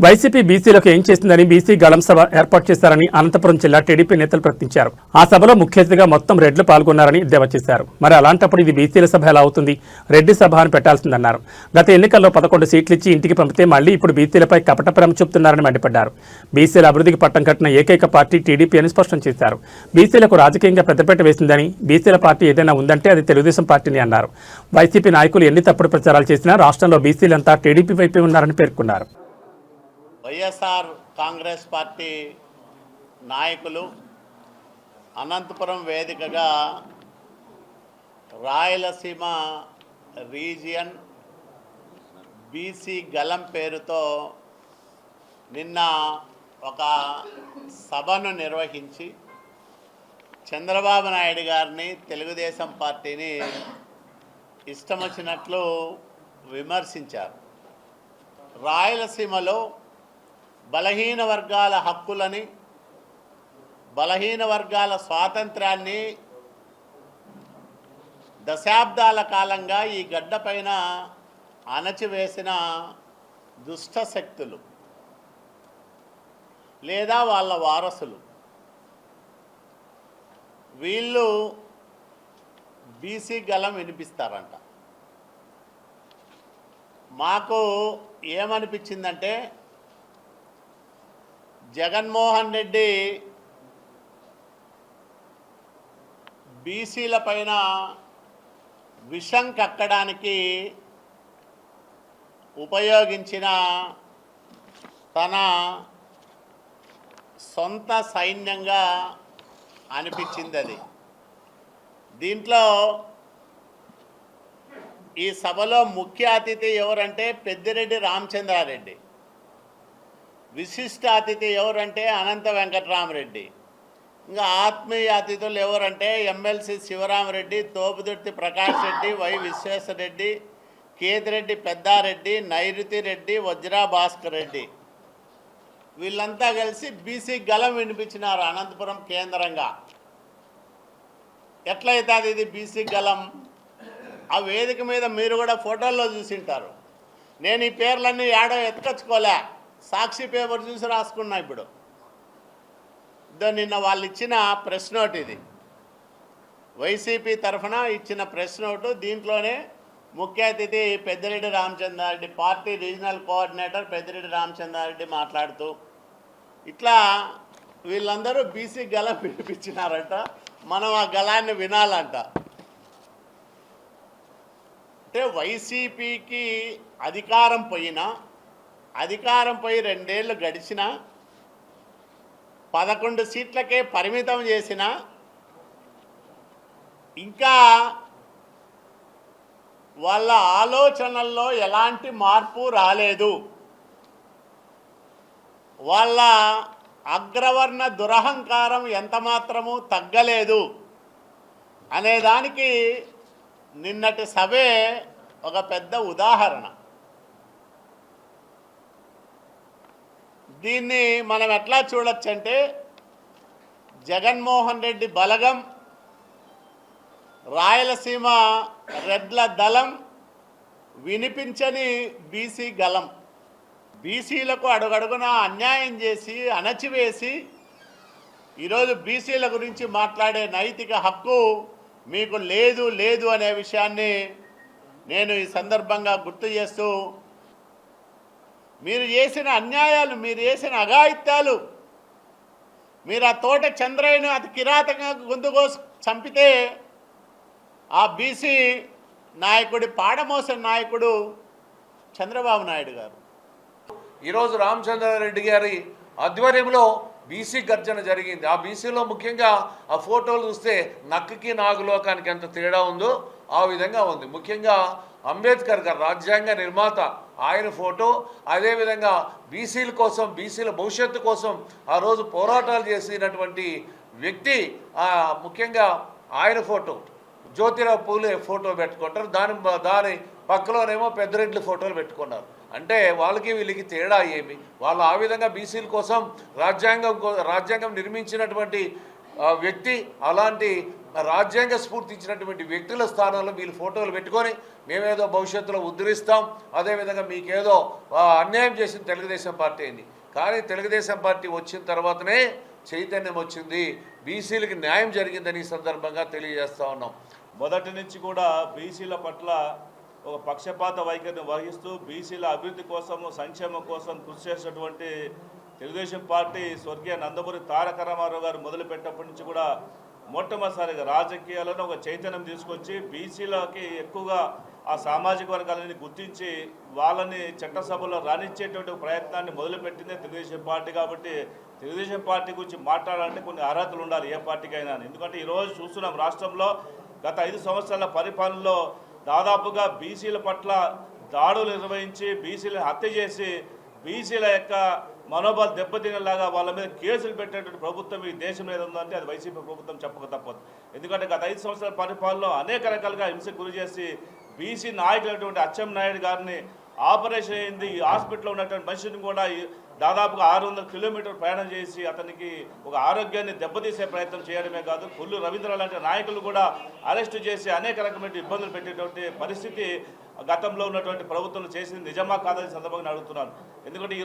YCP బీసీలకు ఏం చేసిందని బీసీ గళం సభ ఏర్పాటు చేశారని అనంతపురం జిల్లా టీడీపీ నేతలు ప్రకటించారు. ఆ సభలో ముఖ్య అతిథిగా మొత్తం రెడ్లు పాల్గొన్నారని ఎద్దేవా చేశారు. మరి అలాంటప్పుడు ఇది బీసీల సభ ఎలా అవుతుంది? రెడ్డి సభ అని పెట్టాల్సిందన్నారు. గత ఎన్నికల్లో 11 సీట్లు ఇచ్చి ఇంటికి పంపితే మళ్లీ ఇప్పుడు బీసీలపై కపట ప్రేమ చూపుతున్నారని మండిపడ్డారు. బీసీల అభివృద్ధికి పట్టం కట్టిన ఏకైక పార్టీ టీడీపీ అని స్పష్టం చేశారు. బీసీలకు రాజకీయంగా పెద్దపీట వేసిందని, బీసీల పార్టీ ఏదైనా ఉందంటే అది తెలుగుదేశం పార్టీని అన్నారు. వైసీపీ నాయకులు ఎన్ని తప్పుడు ప్రచారాలు చేసినా రాష్ట్రంలో బీసీలంతా టీడీపీ వైపే ఉన్నారని పేర్కొన్నారు. వైఎస్ఆర్ కాంగ్రెస్ పార్టీ నాయకులు అనంతపురం వేదికగా రాయలసీమ రీజియన్ బీసీ గలం పేరుతో నిన్న ఒక సభను నిర్వహించి చంద్రబాబు నాయుడు గారిని, తెలుగుదేశం పార్టీని ఇష్టం వచ్చినట్లు విమర్శించారు. రాయలసీమలో బలహీన వర్గాల హక్కులని, బలహీన వర్గాల స్వాతంత్రాన్ని దశాబ్దాల కాలంగా ఈ గడ్డపైన అణచివేసిన దుష్ట శక్తులు లేదా వాళ్ళ వారసులు వీళ్ళు బీసీ గలం వినిపిస్తారంట. మాకు ఏమనిపించిందంటే, జగన్మోహన్ రెడ్డి బీసీల పైన విషం కక్కడానికి ఉపయోగించిన తన సొంత సైన్యంగా అనిపించింది అది. దీంట్లో ఈ సభలో ముఖ్య అతిథి ఎవరంటే పెద్దిరెడ్డి రామచంద్రారెడ్డి, విశిష్ట అతిథి ఎవరంటే అనంత వెంకటరామరెడ్డి, ఇంకా ఆత్మీయ అతిథులు ఎవరంటే ఎమ్మెల్సీ శివరామరెడ్డి, తోపుదుర్తి ప్రకాష్ రెడ్డి, వై విశ్వేశ్వరరెడ్డి, కేతిరెడ్డి పెద్దారెడ్డి, నైరుతి రెడ్డి, వజ్రా భాస్కర్ రెడ్డి. వీళ్ళంతా కలిసి బీసీ గలం వినిపించినారు అనంతపురం కేంద్రంగా. ఎట్లయితే ఇది బీసీ గలం? ఆ వేదిక మీద మీరు కూడా ఫోటోల్లో చూసింటారు. నేను ఈ పేర్లన్నీ ఏడో ఎత్తుకొచ్చుకోలే, సాక్షి పేపర్ చూసి రాసుకున్నా. ఇప్పుడు నిన్న వాళ్ళు ఇచ్చిన ప్రెస్ నోట్, ఇది వైసీపీ తరఫున ఇచ్చిన ప్రెస్ నోటు. దీంట్లోనే ముఖ్య అతిథి Peddireddy Ramachandrareddy, party regional coordinator Peddireddy Ramachandrareddy మాట్లాడుతూ ఇట్లా వీళ్ళందరూ బీసీ గలం వినిపించినారంట. మనం ఆ గలాన్ని వినాలంట. అంటే వైసీపీకి అధికారం పోయినా, అధికారం పోయి 2 ఏళ్ళు గడిచినా, 11 సీట్లకే పరిమితం చేసిన, ఇంకా వాళ్ళ ఆలోచనల్లో ఎలాంటి మార్పు రాలేదు, వాళ్ళ అగ్రవర్ణ దురహంకారం ఎంతమాత్రము తగ్గలేదు అనేదానికి నిన్నటి సభే ఒక పెద్ద ఉదాహరణ. దీన్ని మనం ఎట్లా చూడొచ్చంటే, జగన్మోహన్ రెడ్డి బలగం, రాయలసీమ రెడ్ల దళం, వినిపించని బీసీ గలం. బీసీలకు అడుగడుగున అన్యాయం చేసి అణచివేసి ఈరోజు బీసీల గురించి మాట్లాడే నైతిక హక్కు మీకు లేదు లేదు అనే విషయాన్ని నేను ఈ సందర్భంగా గుర్తు చేస్తూ, మీరు చేసిన అన్యాయాలు, మీరు చేసిన అఘాయిత్యాలు, మీరు ఆ తోట చంద్రయ్యను అతి కిరాతకంగా గొంతుకోసి చంపితే ఆ బీసీ నాయకుడి పాడమోసిన నాయకుడు చంద్రబాబు నాయుడు గారు. ఈరోజు రామచంద్రారెడ్డి గారి ఆధ్వర్యంలో బీసీ గర్జన జరిగింది. ఆ బీసీలో ముఖ్యంగా ఆ ఫోటోలు చూస్తే నక్కకి నాగులోకానికి ఎంత తేడా ఉందో ఆ విధంగా ఉంది. ముఖ్యంగా అంబేద్కర్ గారు, రాజ్యాంగ నిర్మాత, ఆయన ఫోటో, అదేవిధంగా బీసీల కోసం, బీసీల భవిష్యత్తు కోసం ఆ రోజు పోరాటాలు చేసినటువంటి వ్యక్తి, ముఖ్యంగా ఆయన ఫోటో, జ్యోతిరావు పూలే ఫోటో పెట్టుకుంటారు. దాని పక్కలోనేమో పెద్దిరెడ్డి ఫోటోలు పెట్టుకున్నారు. అంటే వాళ్ళకి వీళ్ళకి తేడా ఏమి? వాళ్ళు ఆ విధంగా బీసీల కోసం రాజ్యాంగం నిర్మించినటువంటి వ్యక్తి అలాంటి రాజ్యాంగ స్ఫూర్తి ఇచ్చినటువంటి వ్యక్తుల స్థానంలో వీళ్ళు ఫోటోలు పెట్టుకొని మేమేదో భవిష్యత్తులో ఉద్ధరిస్తాం, అదేవిధంగా మీకేదో అన్యాయం చేసిన తెలుగుదేశం పార్టీ అయింది. కానీ తెలుగుదేశం పార్టీ వచ్చిన తర్వాతనే చైతన్యం వచ్చింది, బీసీలకి న్యాయం జరిగిందని ఈ సందర్భంగా తెలియజేస్తూ ఉన్నాం. మొదటి నుంచి కూడా బీసీల పట్ల ఒక పక్షపాత వైఖరిని వహిస్తూ బీసీల అభివృద్ధి కోసము సంక్షేమం కోసం కృషి చేసినటువంటి తెలుగుదేశం పార్టీ స్వర్గీయ నందమూరి తారక రామారావు గారు మొదలుపెట్టినప్పటి నుంచి కూడా మొట్టమొదటిసారిగా రాజకీయాలను ఒక చైతన్యం తీసుకొచ్చి బీసీలకి ఎక్కువగా ఆ సామాజిక వర్గాలని గుర్తించి వాళ్ళని చట్టసభలో రాణించేటువంటి ప్రయత్నాన్ని మొదలుపెట్టిందే తెలుగుదేశం పార్టీ. కాబట్టి తెలుగుదేశం పార్టీ గురించి మాట్లాడాలంటే కొన్ని అర్హతలు ఉండాలి ఏ పార్టీకైనా. ఎందుకంటే ఈరోజు చూస్తున్నాం రాష్ట్రంలో గత 5 సంవత్సరాల పరిపాలనలో దాదాపుగా బీసీల పట్ల దాడులు నిర్వహించి బీసీలను హత్య చేసి బీసీల యొక్క మనోబలం దెబ్బతినేలాగా వాళ్ళ మీద కేసులు పెట్టేటువంటి ప్రభుత్వం ఈ దేశం మీద ఉందంటే అది వైసీపీ ప్రభుత్వం చెప్పక తప్పదు. ఎందుకంటే గత 5 సంవత్సరాల పరిపాలనలో అనేక రకాలుగా హింసకు గురి చేసి బీసీ నాయకులైనటువంటి అచ్చెన్నాయుడు గారిని ఆపరేషన్ అయింది, ఈ హాస్పిటల్లో ఉన్నటువంటి మనిషిని కూడా దాదాపుగా 600 కిలోమీటర్లు ప్రయాణం చేసి అతనికి ఒక ఆరోగ్యాన్ని దెబ్బతీసే ప్రయత్నం చేయడమే కాదు, కొల్లు రవీంద్ర లాంటి నాయకులు కూడా అరెస్టు చేసి అనేక రకమైన ఇబ్బందులు పెట్టేటువంటి పరిస్థితి గతంలో ఉన్నటువంటి ప్రభుత్వం చేసింది నిజమా కాదని సందర్భంగా అడుగుతున్నాను. ఎందుకంటే